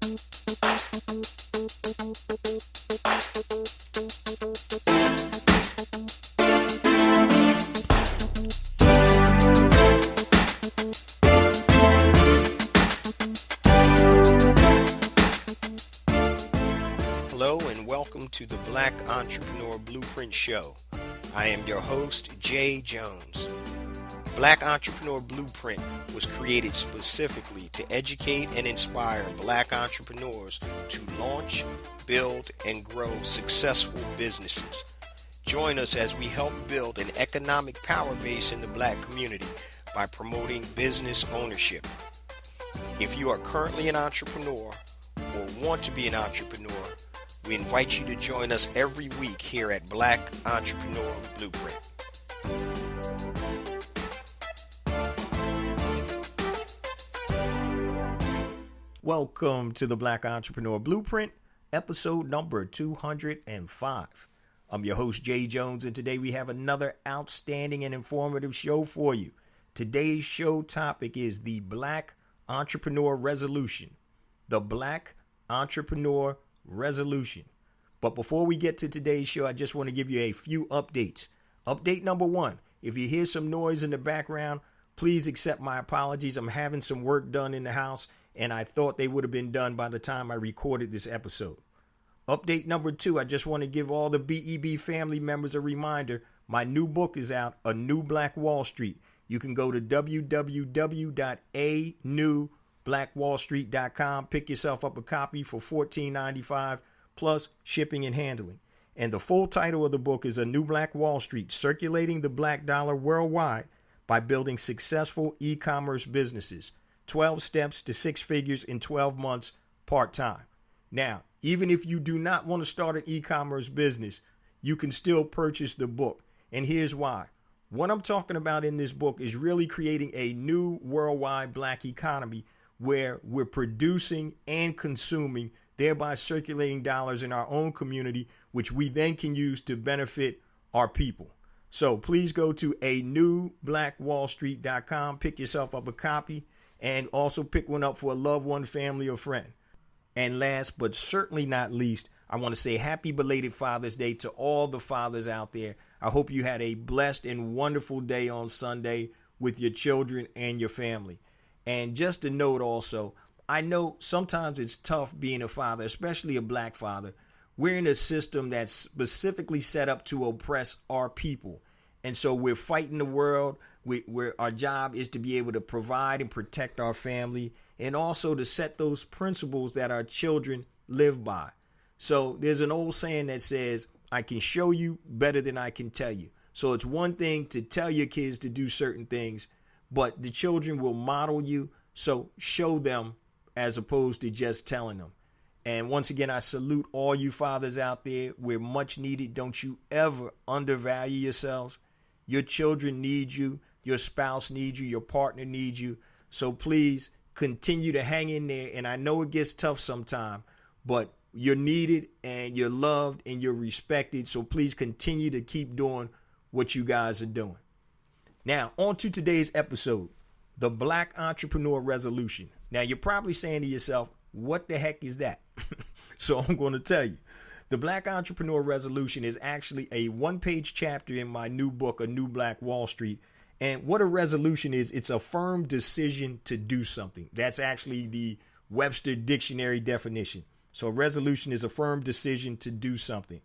Hello and welcome to the Black Entrepreneur Blueprint Show. I am your host, Jay Jones. Black Entrepreneur Blueprint was created specifically to educate and inspire Black entrepreneurs to launch, build, and grow successful businesses. Join us as we help build an economic power base in the Black community by promoting business ownership. If you are currently an entrepreneur or want to be an entrepreneur, we invite you to join us every week here at Black Entrepreneur Blueprint. Welcome to the Black Entrepreneur Blueprint, episode number 205. I'm your host, Jay Jones, and today we have another outstanding and informative show for you. Today's show topic is the Black Entrepreneur Resolution. The Black Entrepreneur Resolution. But before we get to today's show, I just want to give you a few updates. Update number one, if you hear some noise in the background, please accept my apologies. I'm having some work done in the house, and I thought they would have been done by the time I recorded this episode. Update number two, I just want to give all the BEB family members a reminder. My new book is out, A New Black Wall Street. You can go to www.anewblackwallstreet.com, pick yourself up a copy for $14.95 plus shipping and handling. And the full title of the book is A New Black Wall Street, Circulating the Black Dollar Worldwide by Building Successful E-Commerce Businesses. 12 steps to six figures in 12 months part-time. Now, even if you do not want to start an e-commerce business, you can still purchase the book. And here's why. What I'm talking about in this book is really creating a new worldwide Black economy where we're producing and consuming, thereby circulating dollars in our own community, which we then can use to benefit our people. So please go to anewblackwallstreet.com, pick yourself up a copy, and also pick one up for a loved one, family, or friend. And last but certainly not least, I want to say happy belated Father's Day to all the fathers out there. I hope you had a blessed and wonderful day on Sunday with your children and your family. And just a note also, I know sometimes it's tough being a father, especially a Black father. We're in a system that's specifically set up to oppress our people. And so we're fighting the world. Our job is to be able to provide and protect our family and also to set those principles that our children live by. So there's an old saying that says, I can show you better than I can tell you. So it's one thing to tell your kids to do certain things, but the children will model you. So show them as opposed to just telling them. And once again, I salute all you fathers out there. We're much needed. Don't you ever undervalue yourselves. Your children need you. Your spouse needs you. Your partner needs you. So please continue to hang in there. And I know it gets tough sometimes, but you're needed and you're loved and you're respected. So please continue to keep doing what you guys are doing. Now, on to today's episode, the Black Entrepreneur Resolution. Now, you're probably saying to yourself, what the heck is that? So I'm going to tell you. The Black Entrepreneur Resolution is actually a one-page chapter in my new book, A New Black Wall Street. And what a resolution is, it's a firm decision to do something. That's actually the Webster Dictionary definition. So a resolution is a firm decision to do something.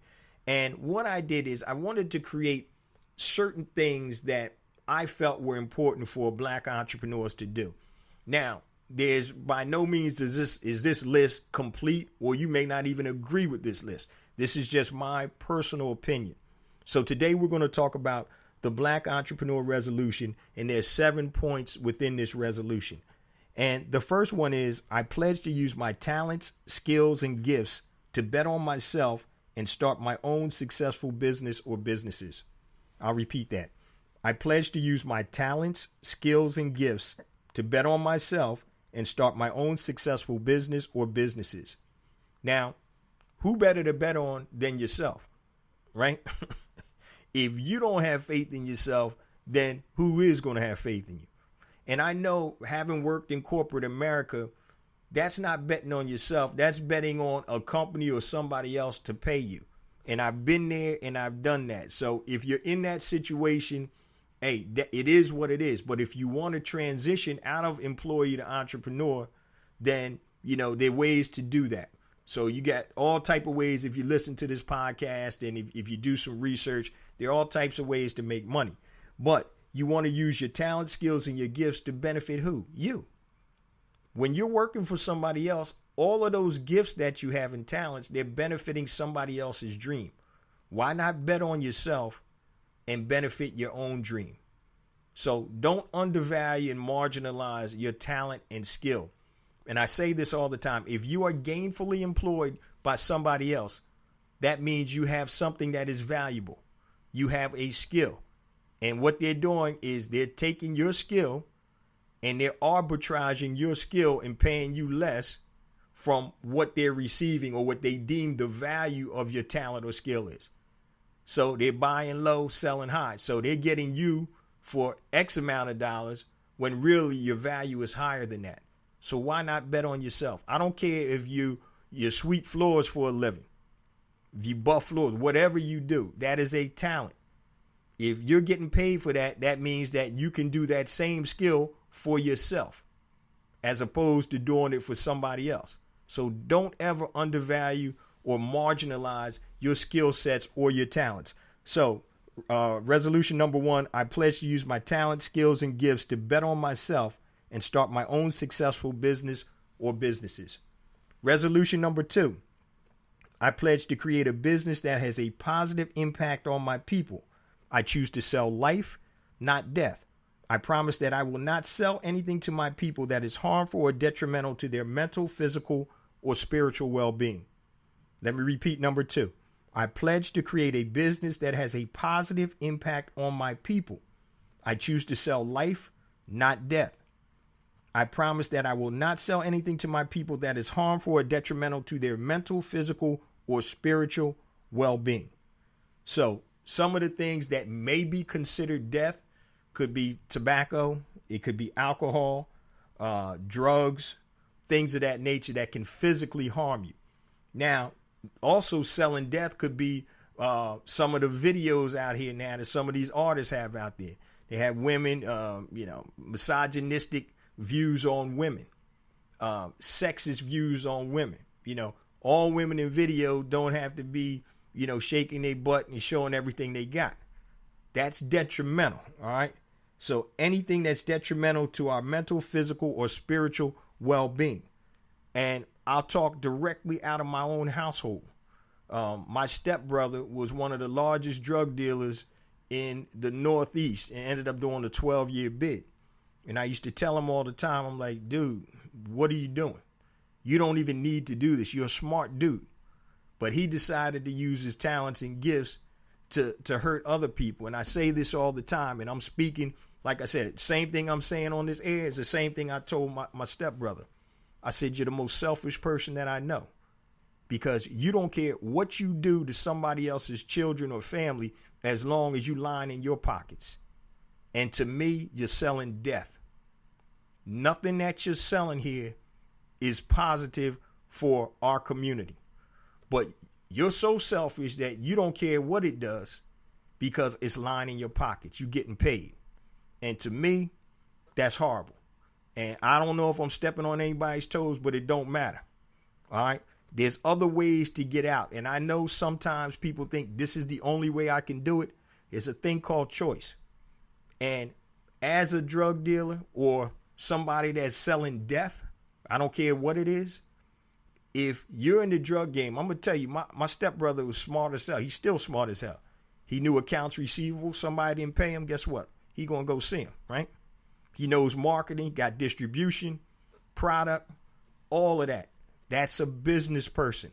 And what I did is I wanted to create certain things that I felt were important for Black entrepreneurs to do. Now, there's by no means is this list complete, or you may not even agree with this list. This is just my personal opinion. So today we're going to talk about the Black Entrepreneur Resolution, and there's 7 points within this resolution. And the first one is, I pledge to use my talents, skills, and gifts to bet on myself and start my own successful business or businesses. I'll repeat that. I pledge to use my talents, skills, and gifts to bet on myself and start my own successful business or businesses. Now, who better to bet on than yourself, right? If you don't have faith in yourself, then who is going to have faith in you? And I know, having worked in corporate America, That's not betting on yourself. That's betting on a company or somebody else to pay you. And I've been there and I've done that. So if you're in that situation, hey, it is what it is. But if you want to transition out of employee to entrepreneur, then, there are ways to do that. So you got all type of ways. If you listen to this podcast and if you do some research, there are all types of ways to make money. But you want to use your talent, skills, and your gifts to benefit who? You. When you're working for somebody else, all of those gifts that you have and talents, they're benefiting somebody else's dream. Why not bet on yourself and benefit your own dream? So don't undervalue and marginalize your talent and skill. And I say this all the time. If you are gainfully employed by somebody else, that means you have something that is valuable. You have a skill. And what they're doing is they're taking your skill and they're arbitraging your skill and paying you less from what they're receiving or what they deem the value of your talent or skill is. So they're buying low, selling high. So they're getting you for X amount of dollars when really your value is higher than that. So why not bet on yourself? I don't care if you sweep floors for a living, if you buff floors, whatever you do, that is a talent. If you're getting paid for that, that means that you can do that same skill for yourself as opposed to doing it for somebody else. So don't ever undervalue or marginalize your skill sets or your talents. So resolution number 1, I pledge to use my talent, skills, and gifts to bet on myself and start my own successful business or businesses. Resolution number 2, I pledge to create a business that has a positive impact on my people. I choose to sell life, not death. I promise that I will not sell anything to my people that is harmful or detrimental to their mental, physical, or spiritual well-being. Let me repeat number 2. I pledge to create a business that has a positive impact on my people. I choose to sell life, not death. I promise that I will not sell anything to my people that is harmful or detrimental to their mental, physical, or spiritual well-being. So some of the things that may be considered death could be tobacco, it could be alcohol, drugs, things of that nature that can physically harm you. Now, also selling death could be some of the videos out here now that some of these artists have out there. They have women, misogynistic views on women, sexist views on women. All women in video don't have to be, shaking their butt and showing everything they got. That's detrimental. All right. So anything that's detrimental to our mental, physical, or spiritual well-being. And I'll talk directly out of my own household. My stepbrother was one of the largest drug dealers in the Northeast and ended up doing a 12-year bid. And I used to tell him all the time, I'm like, dude, what are you doing? You don't even need to do this. You're a smart dude. But he decided to use his talents and gifts to hurt other people. And I say this all the time, and I'm speaking, like I said, same thing I'm saying on this air is the same thing I told my stepbrother. I said, you're the most selfish person that I know, because you don't care what you do to somebody else's children or family as long as you line in your pockets. And to me, you're selling death. Nothing that you're selling here is positive for our community. But you're so selfish that you don't care what it does because it's lining your pockets. You're getting paid. And to me, that's horrible. And I don't know if I'm stepping on anybody's toes, but it don't matter. All right. There's other ways to get out. And I know sometimes people think this is the only way I can do it. It's a thing called choice. And as a drug dealer or somebody that's selling death, I don't care what it is. If you're in the drug game, I'm going to tell you, my stepbrother was smart as hell. He's still smart as hell. He knew accounts receivable. Somebody didn't pay him. Guess what? He going to go see him, right? He knows marketing, got distribution, product, all of that. That's a business person.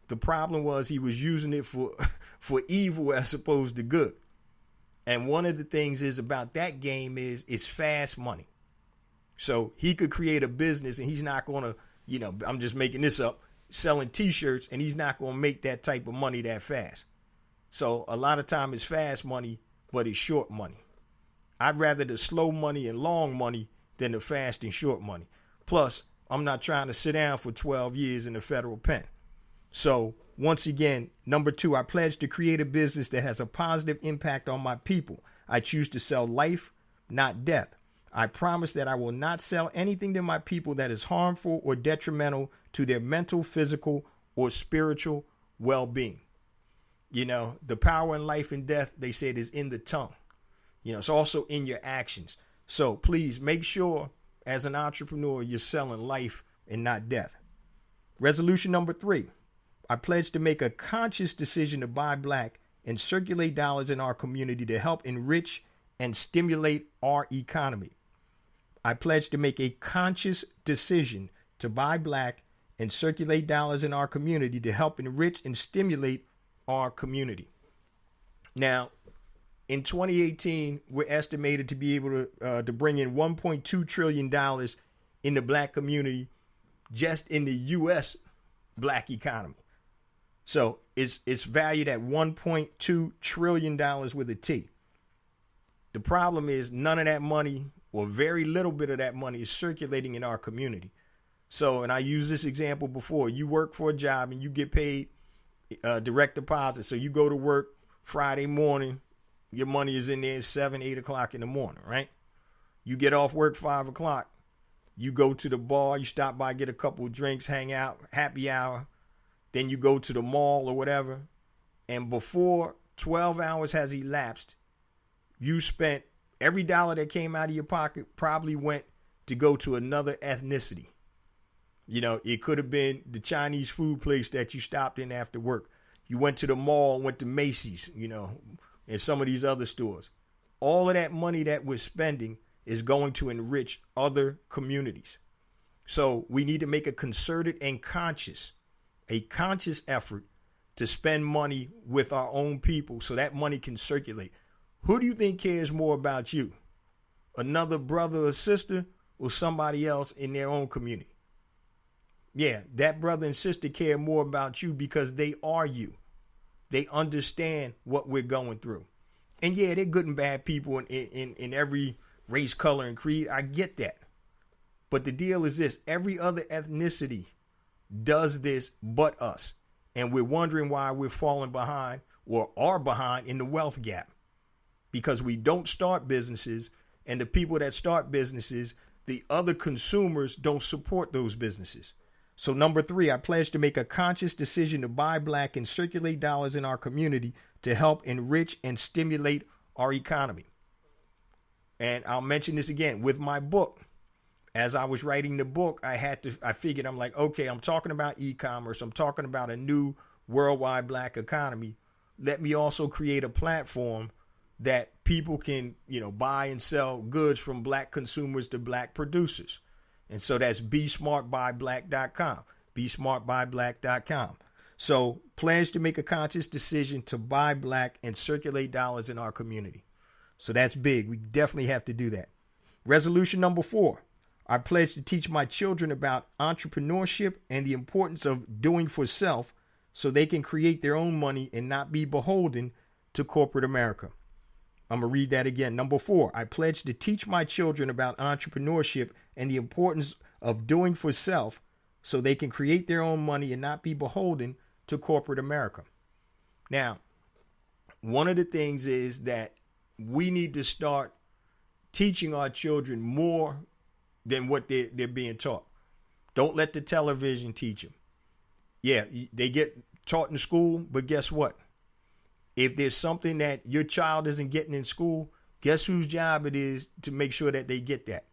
The problem was he was using it for evil as opposed to good. And one of the things is about that game is it's fast money. So he could create a business and he's not going to, I'm just making this up, selling T-shirts, and he's not going to make that type of money that fast. So a lot of time it's fast money, but it's short money. I'd rather the slow money and long money than the fast and short money. Plus, I'm not trying to sit down for 12 years in the federal pen. So once again, number 2, I pledge to create a business that has a positive impact on my people. I choose to sell life, not death. I promise that I will not sell anything to my people that is harmful or detrimental to their mental, physical, or spiritual well-being. You know, the power in life and death, they said, is in the tongue. You know, it's also in your actions. So please make sure as an entrepreneur, you're selling life and not death. Resolution number 3, I pledge to make a conscious decision to buy black and circulate dollars in our community to help enrich and stimulate our economy. I pledge to make a conscious decision to buy black and circulate dollars in our community to help enrich and stimulate our community. Now, in 2018, we're estimated to be able to bring in $1.2 trillion in the black community just in the U.S. black economy. So it's valued at $1.2 trillion with a T. The problem is none of that money, or very little bit of that money, is circulating in our community. So, and I used this example before, you work for a job and you get paid direct deposit. So you go to work Friday morning, your money is in there 7, 8 o'clock in the morning, right? You get off work 5 o'clock, you go to the bar, you stop by, get a couple of drinks, hang out, happy hour. Then you go to the mall or whatever. And before 12 hours has elapsed, you spent every dollar that came out of your pocket probably went to go to another ethnicity. You know, it could have been the Chinese food place that you stopped in after work. You went to the mall, went to Macy's, you know, and some of these other stores. All of that money that we're spending is going to enrich other communities. So we need to make a concerted and conscious effort to spend money with our own people so that money can circulate. Who do you think cares more about you? Another brother or sister or somebody else in their own community? Yeah, that brother and sister care more about you because they are you. They understand what we're going through. And yeah, they're good and bad people in every race, color, and creed. I get that. But the deal is this: every other ethnicity does this but us. And we're wondering why we're falling behind or are behind in the wealth gap. Because we don't start businesses, and the people that start businesses, the other consumers don't support those businesses. So number 3, I pledge to make a conscious decision to buy black and circulate dollars in our community to help enrich and stimulate our economy. And I'll mention this again with my book. As I was writing the book, I figured, I'm like, okay, I'm talking about e-commerce. I'm talking about a new worldwide black economy. Let me also create a platform that people can, you know, buy and sell goods from black consumers to black producers. And so that's BeSmartBuyBlack.com, BeSmartBuyBlack.com. So pledge to make a conscious decision to buy black and circulate dollars in our community. So that's big. We definitely have to do that. Resolution number 4. I pledge to teach my children about entrepreneurship and the importance of doing for self so they can create their own money and not be beholden to corporate America. I'm going to read that again. Number 4, I pledge to teach my children about entrepreneurship and the importance of doing for self so they can create their own money and not be beholden to corporate America. Now, one of the things is that we need to start teaching our children more than what they're being taught. Don't let the television teach them. Yeah, they get taught in school, but guess what? If there's something that your child isn't getting in school, guess whose job it is to make sure that they get that?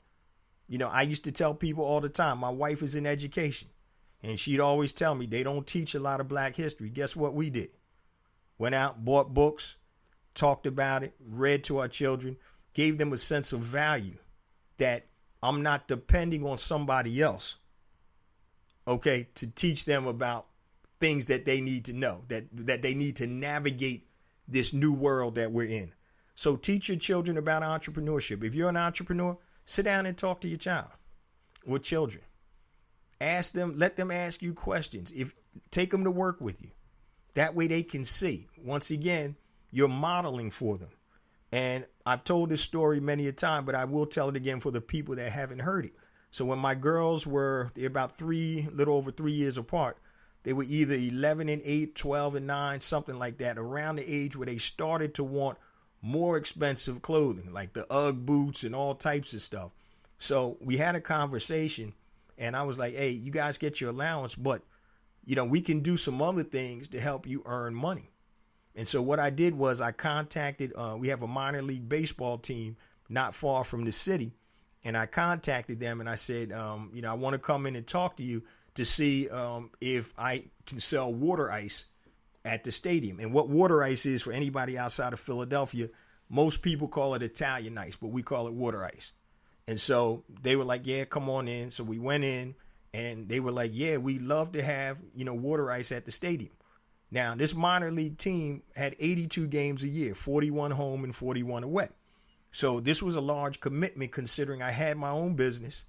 You know, I used to tell people all the time, my wife is in education, and she'd always tell me they don't teach a lot of black history. Guess what we did? Went out, bought books, talked about it, read to our children, gave them a sense of value that I'm not depending on somebody else, okay, to teach them about things that they need to know, that they need to navigate this new world that we're in. So teach your children about entrepreneurship. If you're an entrepreneur, sit down and talk to your child or children. Ask them, let them ask you questions. Take them to work with you. That way they can see. Once again, you're modeling for them. And I've told this story many a time, but I will tell it again for the people that haven't heard it. So when my girls they're about little over 3 years apart, they were either 11 and 8, 12 and 9, something like that, around the age where they started to want more expensive clothing, like the UGG boots and all types of stuff. So we had a conversation, and I was like, hey, you guys get your allowance, but, we can do some other things to help you earn money. And so what I did was I contacted, we have a minor league baseball team not far from the city. And I contacted them and I said, I want to come in and talk to you to see if I can sell water ice at the stadium. And what water ice is, for anybody outside of Philadelphia, most people call it Italian ice, but we call it water ice. And so they were like, yeah, come on in. So we went in and they were like, yeah, we love to have, water ice at the stadium. Now, this minor league team had 82 games a year, 41 home and 41 away. So this was a large commitment considering I had my own business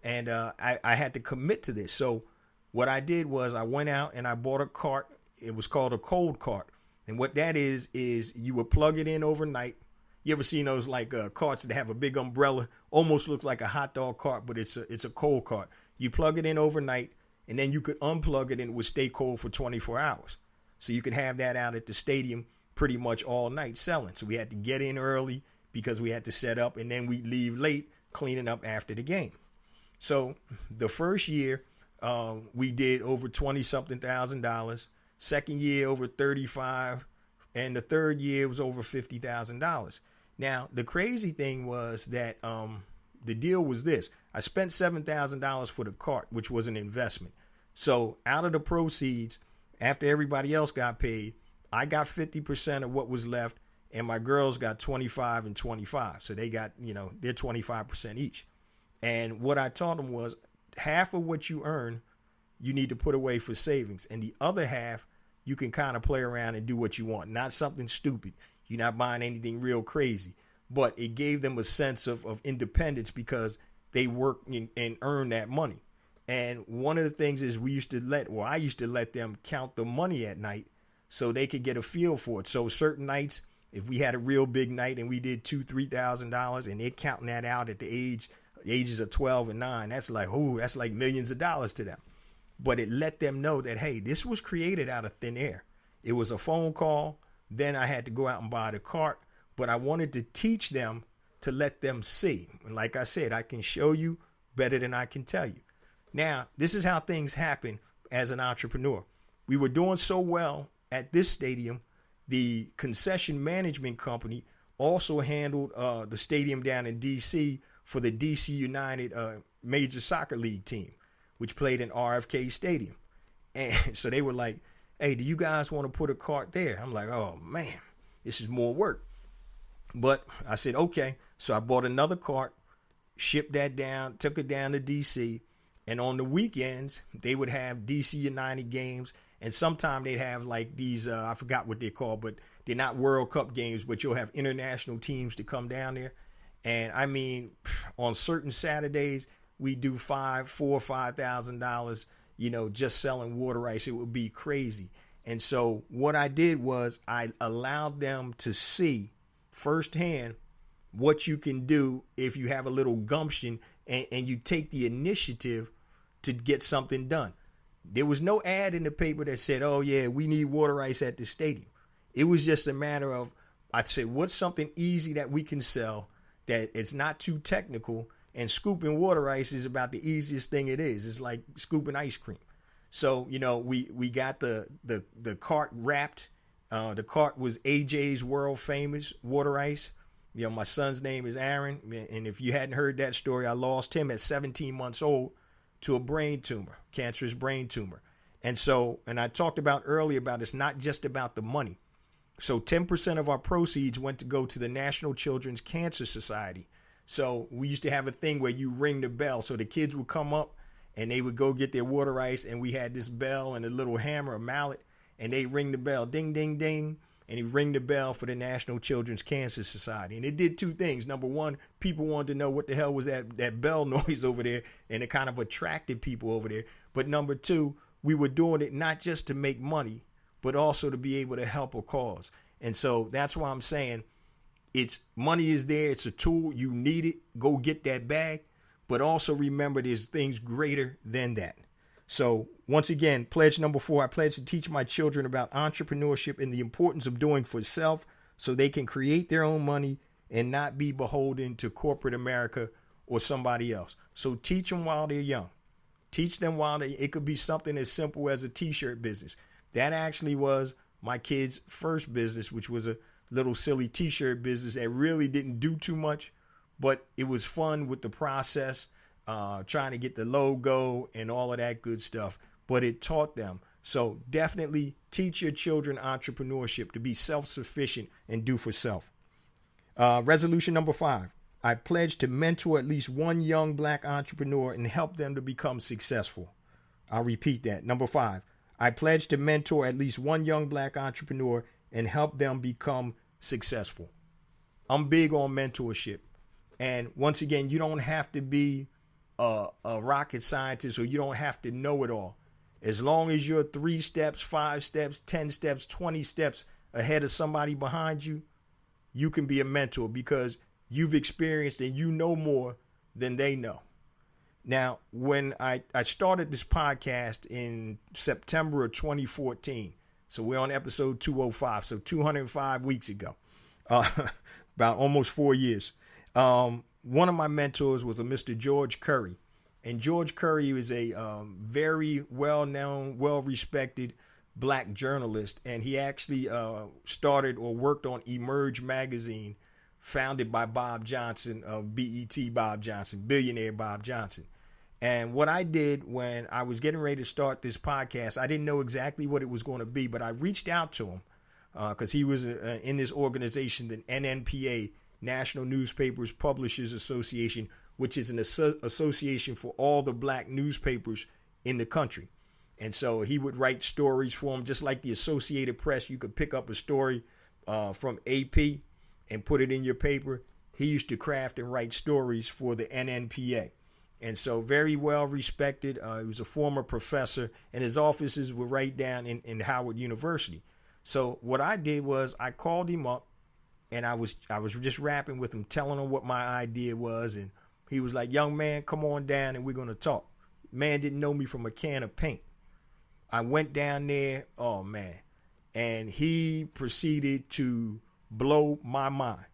and I had to commit to this. So what I did was I went out and I bought a cart. It was called a cold cart. And what that is you would plug it in overnight. You ever seen those carts that have a big umbrella? Almost looks like a hot dog cart, but it's a cold cart. You plug it in overnight and then you could unplug it and it would stay cold for 24 hours. So you could have that out at the stadium pretty much all night selling. So we had to get in early because we had to set up, and then we'd leave late cleaning up after the game. So the first year, we did over $20-something thousand. Second year, over 35, and the third year was over $50,000. Now, the crazy thing was that the deal was this. I spent $7,000 for the cart, which was an investment. So out of the proceeds, after everybody else got paid, I got 50% of what was left, and my girls got 25 and 25. So they got, their 25% each. And what I taught them was half of what you earn, you need to put away for savings. And the other half, you can kind of play around and do what you want. Not something stupid. You're not buying anything real crazy. But it gave them a sense of independence because they work and earn that money. And one of the things is I used to let them count the money at night so they could get a feel for it. So certain nights, if we had a real big night and we did $2,000-$3,000 and they're counting that out at the ages of 12 and 9, that's like millions of dollars to them. But it let them know that, hey, this was created out of thin air. It was a phone call. Then I had to go out and buy the cart. But I wanted to teach them to let them see. And like I said, I can show you better than I can tell you. Now, this is how things happen as an entrepreneur. We were doing so well at this stadium. The concession management company also handled the stadium down in D.C. for the D.C. United Major Soccer League team, which played in RFK Stadium. And so they were like, hey, do you guys want to put a cart there? I'm like, oh, man, this is more work. But I said, okay. So I bought another cart, shipped that down, took it down to D.C. And on the weekends, they would have D.C. United games. And sometimes they'd have like these, I forgot what they're called, but they're not World Cup games, but you'll have international teams to come down there. And I mean, on certain Saturdays, we do $4,000 or $5,000, just selling water ice. It would be crazy. And so what I did was I allowed them to see firsthand what you can do if you have a little gumption and you take the initiative to get something done. There was no ad in the paper that said, oh, yeah, we need water ice at the stadium. It was just a matter of, I said, what's something easy that we can sell that it's not too technical? And scooping water ice is about the easiest thing it is. It's like scooping ice cream. So, we got the cart wrapped. The cart was AJ's world famous water ice. My son's name is Aaron. And if you hadn't heard that story, I lost him at 17 months old to a brain tumor, cancerous brain tumor. And so, and I talked about earlier about it's not just about the money. So 10% of our proceeds went to go to the National Children's Cancer Society. So we used to have a thing where you ring the bell. So the kids would come up and they would go get their water ice. And we had this bell and a little hammer, a mallet, and they ring the bell, ding, ding, ding. And he rang the bell for the National Children's Cancer Society. And it did two things. Number one, people wanted to know what the hell was that bell noise over there. And it kind of attracted people over there. But number two, we were doing it not just to make money, but also to be able to help a cause. And so that's why I'm saying money is there. It's a tool. You need it. Go get that bag. but also remember there's things greater than that. So once again, pledge number 4, I pledge to teach my children about entrepreneurship and the importance of doing for self so they can create their own money and not be beholden to corporate America or somebody else. So teach them while they're young. Teach them it could be something as simple as a t-shirt business. That actually was my kid's first business, which was a little silly t-shirt business that really didn't do too much, but it was fun with the process, trying to get the logo and all of that good stuff. But it taught them. So definitely teach your children entrepreneurship, to be self-sufficient and do for self. Resolution number 5. I pledge to mentor at least one young black entrepreneur and help them to become successful. I'll repeat that. Number 5. I pledge to mentor at least one young black entrepreneur and help them become successful. I'm big on mentorship. And once again, you don't have to be a rocket scientist, or you don't have to know it all. As long as you're 3 steps, 5 steps, 10 steps, 20 steps ahead of somebody behind you, you can be a mentor because you've experienced and you know more than they know. Now, when I started this podcast in September of 2014, so we're on episode 205, so 205 weeks ago, about almost 4 years. One of my mentors was a Mr. George Curry. And George Curry is a very well-known, well-respected black journalist. And he actually started or worked on Emerge magazine, founded by Bob Johnson of BET Bob Johnson, billionaire Bob Johnson. And what I did when I was getting ready to start this podcast, I didn't know exactly what it was going to be, but I reached out to him because he was in this organization, the NNPA, National Newspapers Publishers Association, which is an association for all the black newspapers in the country. And so he would write stories for him, just like the Associated Press. You could pick up a story from AP and put it in your paper. He used to craft and write stories for the NNPA. And so very well respected. He was a former professor, and his offices were right down in Howard University. So what I did was I called him up, and I was just rapping with him, telling him what my idea was. And he was like, young man, come on down and we're going to talk. Man didn't know me from a can of paint. I went down there, oh man, and he proceeded to blow my mind.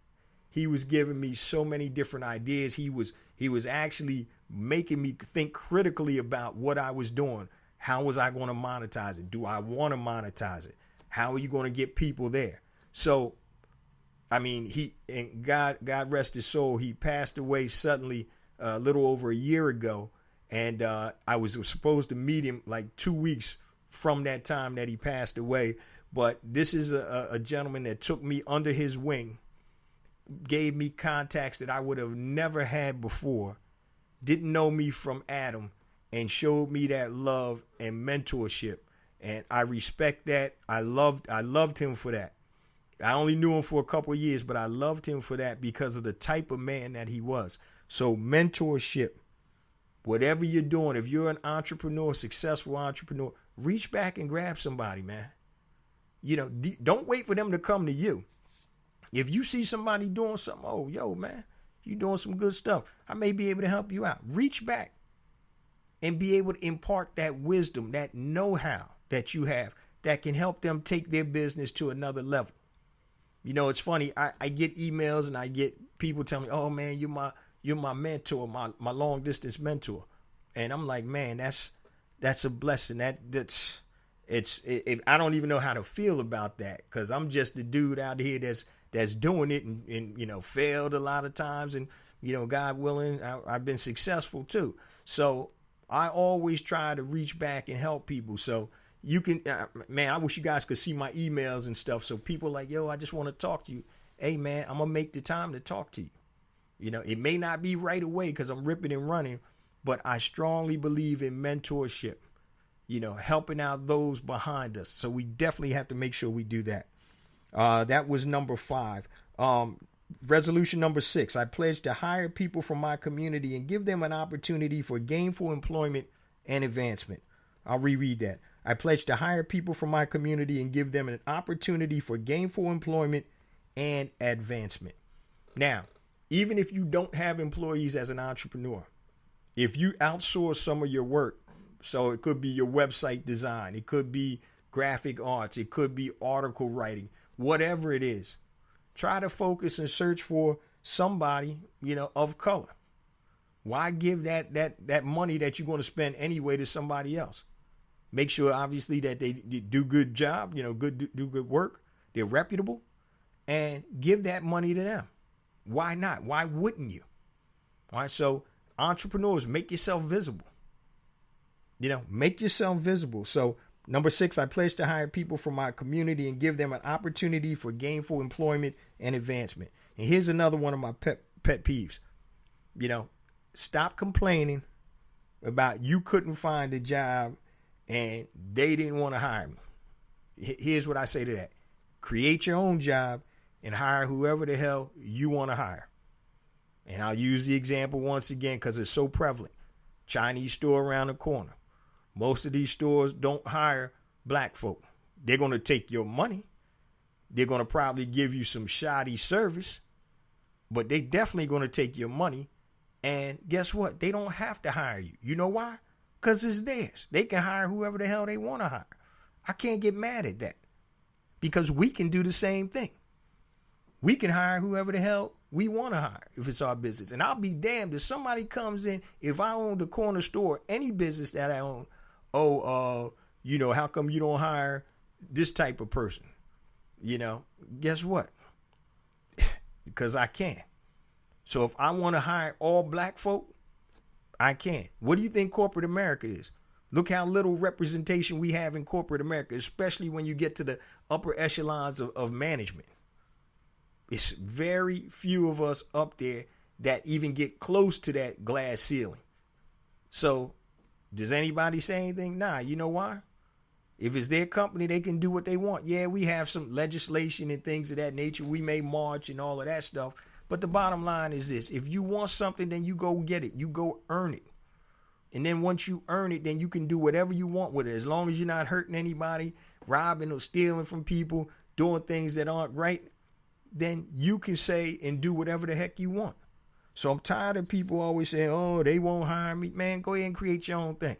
He was giving me so many different ideas. He was actually making me think critically about what I was doing. How was I going to monetize it? Do I want to monetize it? How are you going to get people there? So, I mean, and God rest his soul, he passed away suddenly a little over a year ago. And I was supposed to meet him like 2 weeks from that time that he passed away. But this is a gentleman that took me under his wing, gave me contacts that I would have never had before, didn't know me from Adam, and showed me that love and mentorship. And I respect that. I loved him for that. I only knew him for a couple of years, but I loved him for that because of the type of man that he was. So mentorship, whatever you're doing, if you're an entrepreneur, successful entrepreneur, reach back and grab somebody, man. You know, don't wait for them to come to you. If you see somebody doing something, oh, yo, man, you doing some good stuff, I may be able to help you out. Reach back and be able to impart that wisdom, that know-how that you have that can help them take their business to another level. You know, it's funny. I get emails and I get people telling me, oh, man, you're my mentor, my long distance mentor. And I'm like, man, that's a blessing. I don't even know how to feel about that, because I'm just the dude out here that's doing it and you know, failed a lot of times. And, you know, God willing, I've been successful too. So I always try to reach back and help people. So you can, man, I wish you guys could see my emails and stuff. So people like, yo, I just want to talk to you. Hey, man, I'm going to make the time to talk to you. You know, it may not be right away because I'm ripping and running, but I strongly believe in mentorship, you know, helping out those behind us. So we definitely have to make sure we do that. That was number 5. Resolution number 6. I pledge to hire people from my community and give them an opportunity for gainful employment and advancement. I'll reread that. I pledge to hire people from my community and give them an opportunity for gainful employment and advancement. Now, even if you don't have employees as an entrepreneur, if you outsource some of your work, so it could be your website design, it could be graphic arts, it could be article writing, whatever it is, try to focus and search for somebody, of color. Why give that money that you're going to spend anyway to somebody else? Make sure, obviously, that they do good job, do good work, they're reputable, and give that money to them. Why not? Why wouldn't you? All right, so entrepreneurs, make yourself visible. Make yourself visible. So number 6, I pledge to hire people from my community and give them an opportunity for gainful employment and advancement. And here's another one of my pet peeves. Stop complaining about you couldn't find a job and they didn't want to hire me. Here's what I say to that. Create your own job and hire whoever the hell you want to hire. And I'll use the example once again because it's so prevalent. Chinese store around the corner. Most of these stores don't hire black folk. They're going to take your money. They're going to probably give you some shoddy service, but they definitely going to take your money. And guess what? They don't have to hire you. You know why? Because it's theirs. They can hire whoever the hell they want to hire. I can't get mad at that because we can do the same thing. We can hire whoever the hell we want to hire if it's our business. And I'll be damned if somebody comes in, if I own the corner store, any business that I own, how come you don't hire this type of person? Guess what? Because I can. So if I want to hire all black folk, I can. What do you think corporate America is? Look how little representation we have in corporate America, especially when you get to the upper echelons of management. It's very few of us up there that even get close to that glass ceiling. So does anybody say anything? Nah, you know why? If it's their company, they can do what they want. Yeah, we have some legislation and things of that nature. We may march and all of that stuff. But the bottom line is this. If you want something, then you go get it. You go earn it. And then once you earn it, then you can do whatever you want with it. As long as you're not hurting anybody, robbing or stealing from people, doing things that aren't right, then you can say and do whatever the heck you want. So I'm tired of people always saying, oh, they won't hire me. Man, go ahead and create your own thing.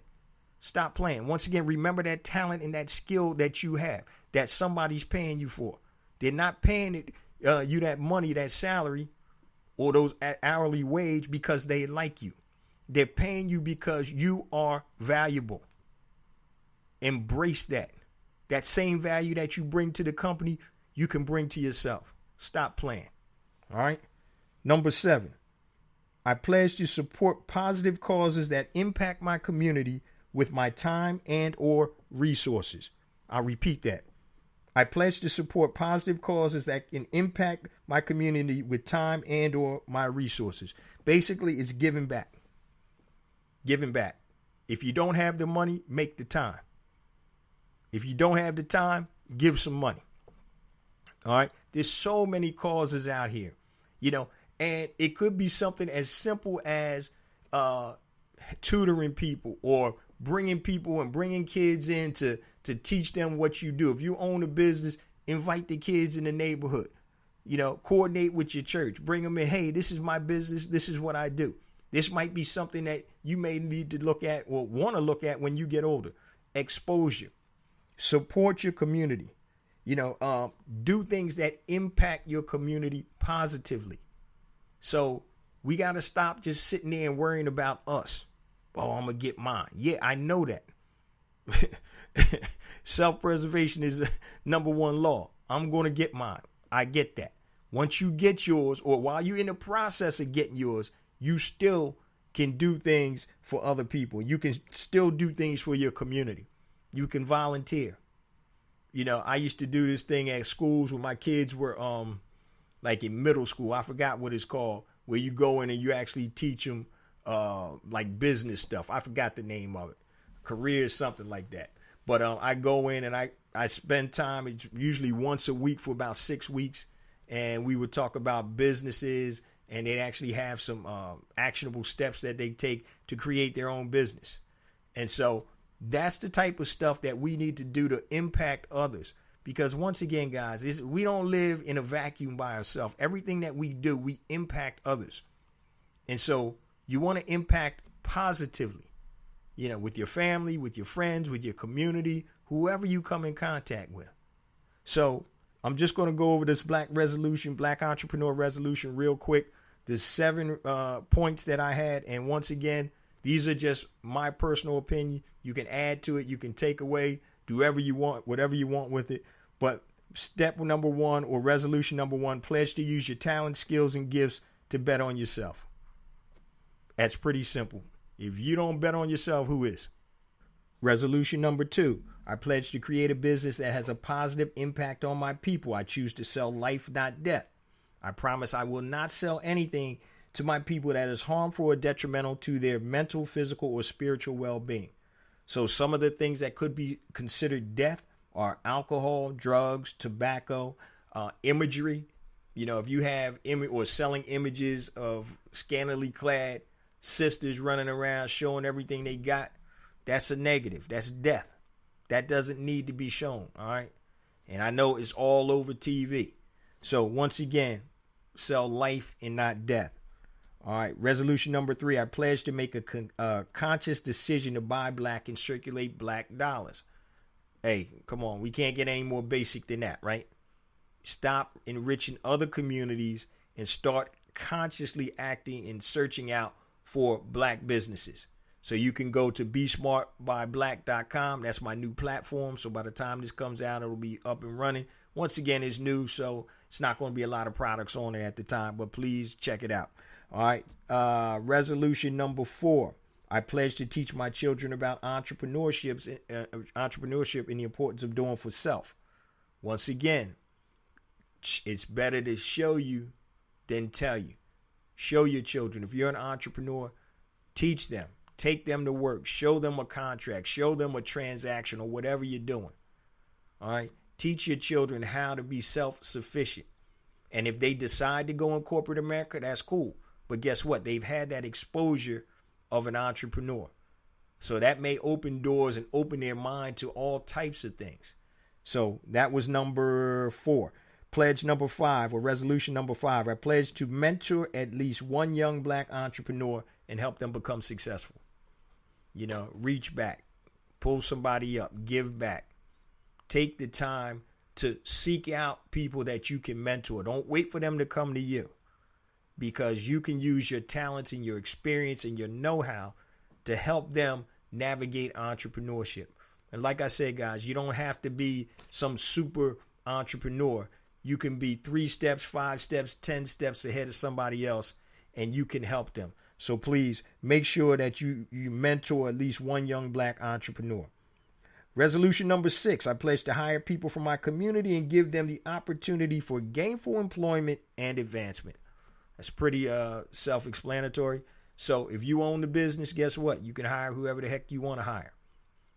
Stop playing. Once again, remember that talent and that skill that you have, that somebody's paying you for. They're not paying you that money, that salary, or those hourly wage because they like you. They're paying you because you are valuable. Embrace that. That same value that you bring to the company, you can bring to yourself. Stop playing. All right. Number 7, I pledge to support positive causes that impact my community with my time and or resources. I'll repeat that. I pledge to support positive causes that can impact my community with time and or my resources. Basically, it's giving back. Giving back. If you don't have the money, make the time. If you don't have the time, give some money. All right. There's so many causes out here, and it could be something as simple as tutoring people or bringing people and bringing kids in to teach them what you do. If you own a business, invite the kids in the neighborhood, coordinate with your church, bring them in. Hey, this is my business. This is what I do. This might be something that you may need to look at or want to look at when you get older. Exposure. Support your community. Do things that impact your community positively. So we got to stop just sitting there and worrying about us. Oh, I'm going to get mine. Yeah, I know that. Self-preservation is the number one law. I'm going to get mine. I get that. Once you get yours, or while you're in the process of getting yours, you still can do things for other people. You can still do things for your community. You can volunteer. I used to do this thing at schools when my kids were like in middle school. I forgot what it's called, where you go in and you actually teach them like business stuff. I forgot the name of it. Career, something like that. But I go in and I spend time, it's usually once a week for about 6 weeks. And we would talk about businesses, and they'd actually have some actionable steps that they take to create their own business. And so that's the type of stuff that we need to do to impact others. Because once again, guys, we don't live in a vacuum by ourselves. Everything that we do, we impact others. And so you want to impact positively, with your family, with your friends, with your community, whoever you come in contact with. So I'm just going to go over this Black Entrepreneur Resolution real quick. There's 7 points that I had. And once again, these are just my personal opinion. You can add to it. You can take away, do whatever you want with it. But step number 1 or resolution number 1, pledge to use your talent, skills, and gifts to bet on yourself. That's pretty simple. If you don't bet on yourself, who is? Resolution number 2, I pledge to create a business that has a positive impact on my people. I choose to sell life, not death. I promise I will not sell anything to my people that is harmful or detrimental to their mental, physical, or spiritual well-being. So some of the things that could be considered death are alcohol, drugs, tobacco, imagery. If you have or selling images of scantily clad sisters running around showing everything they got, that's a negative. That's death. That doesn't need to be shown. All right. And I know it's all over TV. So once again, sell life and not death. All right. Resolution number 3, I pledge to make a conscious decision to buy black and circulate black dollars. Hey, come on. We can't get any more basic than that, right? Stop enriching other communities and start consciously acting and searching out for black businesses. So you can go to besmartbyblack.com. That's my new platform. So by the time this comes out, it'll be up and running. Once again, it's new, so it's not going to be a lot of products on there at the time, but please check it out. All right. Resolution number 4. I pledge to teach my children about entrepreneurship and the importance of doing for self. Once again, it's better to show you than tell you. Show your children. If you're an entrepreneur, teach them. Take them to work. Show them a contract. Show them a transaction or whatever you're doing. All right. Teach your children how to be self-sufficient. And if they decide to go in corporate America, that's cool. But guess what? They've had that exposure of an entrepreneur. So that may open doors and open their mind to all types of things. So that was number 4. Pledge number 5, or resolution number 5. I pledge to mentor at least one young black entrepreneur and help them become successful. Reach back, pull somebody up, give back. Take the time to seek out people that you can mentor. Don't wait for them to come to you, because you can use your talents and your experience and your know-how to help them navigate entrepreneurship. And like I said, guys, you don't have to be some super entrepreneur. You can be 3 steps, 5 steps, 10 steps ahead of somebody else, and you can help them. So please make sure that you mentor at least one young black entrepreneur. Resolution number 6, I pledge to hire people from my community and give them the opportunity for gainful employment and advancement. That's pretty self-explanatory. So if you own the business, guess what? You can hire whoever the heck you want to hire.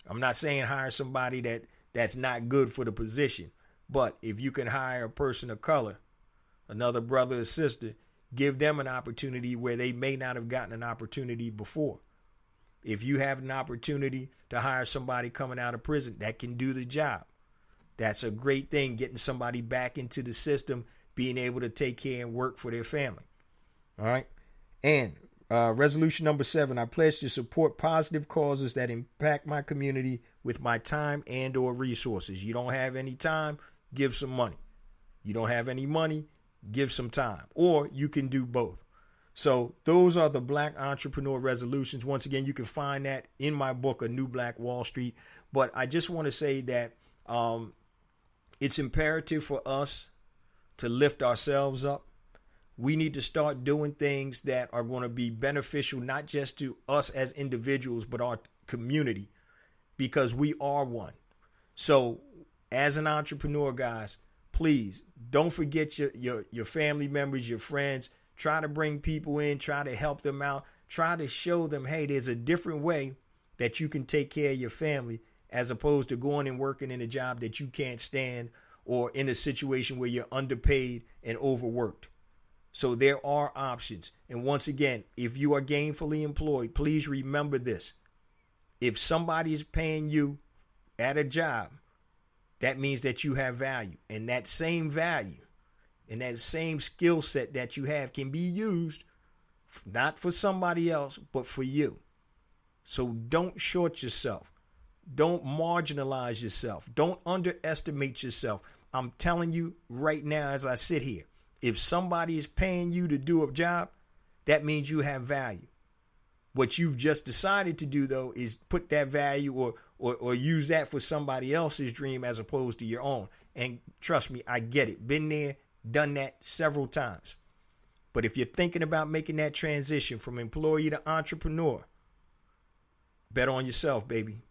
I'm not saying hire somebody that's not good for the position. But if you can hire a person of color, another brother or sister, give them an opportunity where they may not have gotten an opportunity before. If you have an opportunity to hire somebody coming out of prison that can do the job, that's a great thing, getting somebody back into the system, being able to take care and work for their family. All right. And resolution number 7, I pledge to support positive causes that impact my community with my time and or resources. You don't have any time, give some money. You don't have any money, give some time. Or you can do both. So those are the Black Entrepreneur Resolutions. Once again, you can find that in my book, A New Black Wall Street. But I just want to say that it's imperative for us to lift ourselves up. We need to start doing things that are going to be beneficial, not just to us as individuals, but our community, because we are one. So as an entrepreneur, guys, please don't forget your family members, your friends. Try to bring people in, try to help them out, try to show them, hey, there's a different way that you can take care of your family, as opposed to going and working in a job that you can't stand, or in a situation where you're underpaid and overworked. So there are options. And once again, if you are gainfully employed, please remember this. If somebody is paying you at a job, that means that you have value. And that same value and that same skill set that you have can be used not for somebody else, but for you. So don't short yourself. Don't marginalize yourself. Don't underestimate yourself. I'm telling you right now as I sit here, if somebody is paying you to do a job, that means you have value. What you've just decided to do, though, is put that value or use that for somebody else's dream as opposed to your own. And trust me, I get it. Been there, done that several times. But if you're thinking about making that transition from employee to entrepreneur, bet on yourself, baby.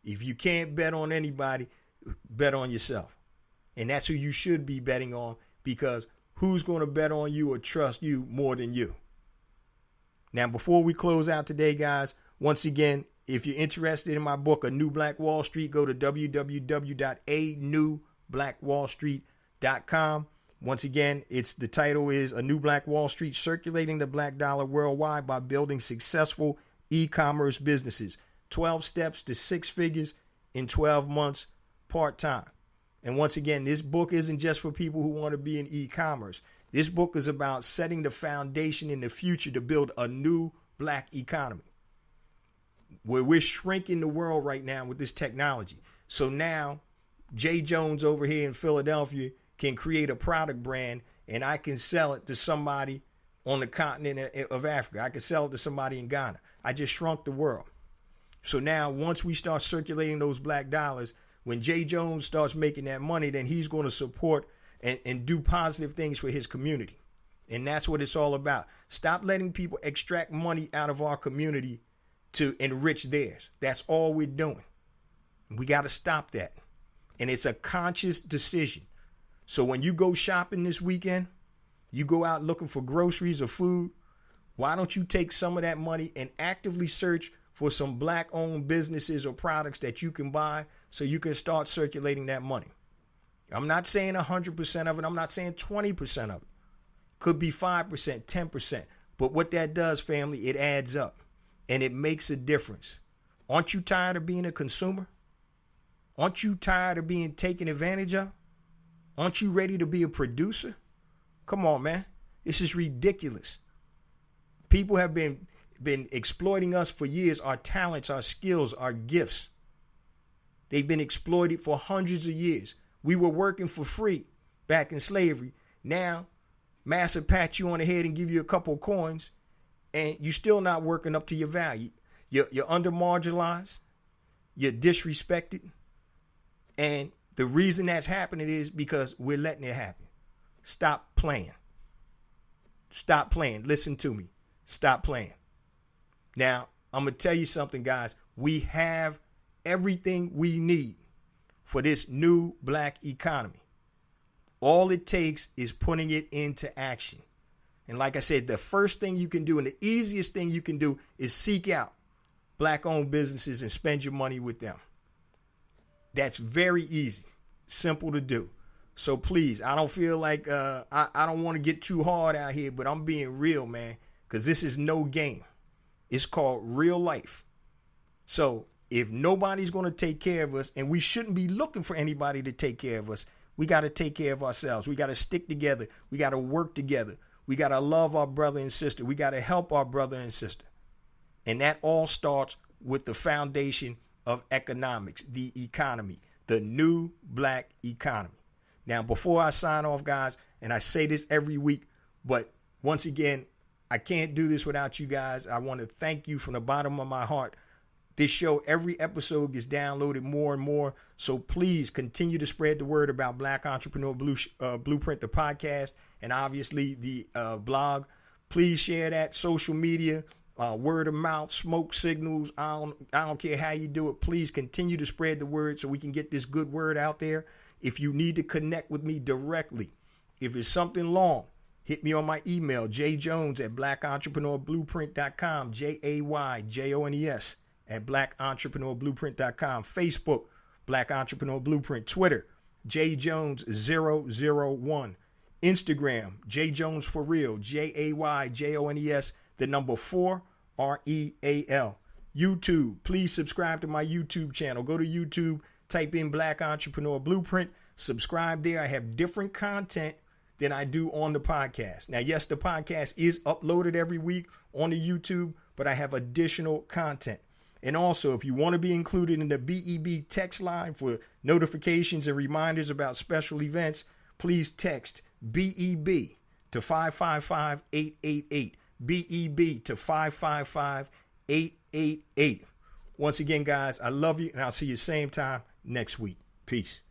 If you can't bet on anybody, bet on yourself. And that's who you should be betting on, because who's going to bet on you or trust you more than you? Now, before we close out today, guys, once again, if you're interested in my book, A New Black Wall Street, go to www.anewblackwallstreet.com. Once again, the title is A New Black Wall Street, Circulating the Black Dollar Worldwide by Building Successful E-Commerce Businesses. 12 steps to 6 figures in 12 months part-time. And once again, this book isn't just for people who want to be in e-commerce. This book is about setting the foundation in the future to build a new black economy, where we're shrinking the world right now with this technology. So now Jay Jones over here in Philadelphia can create a product brand, and I can sell it to somebody on the continent of Africa. I can sell it to somebody in Ghana. I just shrunk the world. So now once we start circulating those black dollars, when Jay Jones starts making that money, then he's going to support and do positive things for his community. And that's what it's all about. Stop letting people extract money out of our community to enrich theirs. That's all we're doing. We got to stop that. And it's a conscious decision. So when you go shopping this weekend, you go out looking for groceries or food, why don't you take some of that money and actively search for some black-owned businesses or products that you can buy so you can start circulating that money? I'm not saying 100% of it. I'm not saying 20% of it. Could be 5%, 10%. But what that does, family, it adds up and it makes a difference. Aren't you tired of being a consumer? Aren't you tired of being taken advantage of? Aren't you ready to be a producer? Come on, man. This is ridiculous. People have been exploiting us for years, our talents, our skills, our gifts. They've been exploited for hundreds of years. We were working for free back in slavery. Now, massa pat you on the head and give you a couple of coins, and you're still not working up to your value. You're under-marginalized. You're disrespected. And the reason that's happening is because we're letting it happen. Stop playing. Stop playing. Listen to me. Stop playing. Now, I'm going to tell you something, guys. We have everything we need for this new black economy. All it takes is putting it into action. And like I said, the first thing you can do and the easiest thing you can do is seek out black-owned businesses and spend your money with them. That's very easy, simple to do. So please, I don't feel like I don't want to get too hard out here, but I'm being real, man, because this is no game. It's called real life. So if nobody's going to take care of us, and we shouldn't be looking for anybody to take care of us, we got to take care of ourselves. We got to stick together. We got to work together. We got to love our brother and sister. We got to help our brother and sister. And that all starts with the foundation of economics, the economy, the new black economy. Now, before I sign off, guys, and I say this every week, but once again, I can't do this without you guys. I want to thank you from the bottom of my heart. This show, every episode gets downloaded more and more. So please continue to spread the word about Black Entrepreneur Blueprint, the podcast, and obviously the blog. Please share that, social media, word of mouth, smoke signals. I don't care how you do it. Please continue to spread the word so we can get this good word out there. If you need to connect with me directly, if it's something long, hit me on my email, jjones@blackentrepreneurblueprint.com, JAYJONES @blackentrepreneurblueprint.com, Facebook, Black Entrepreneur Blueprint, Twitter, JJones001, Instagram, JJones for real, JAYJONES, the number 4, REAL. YouTube, please subscribe to my YouTube channel. Go to YouTube, type in Black Entrepreneur Blueprint, subscribe there. I have different content than I do on the podcast. Now, yes, the podcast is uploaded every week on the YouTube, but I have additional content. And also, if you want to be included in the BEB text line for notifications and reminders about special events, please text BEB to 555-888. BEB to 555-888. Once again, guys, I love you, and I'll see you same time next week. Peace.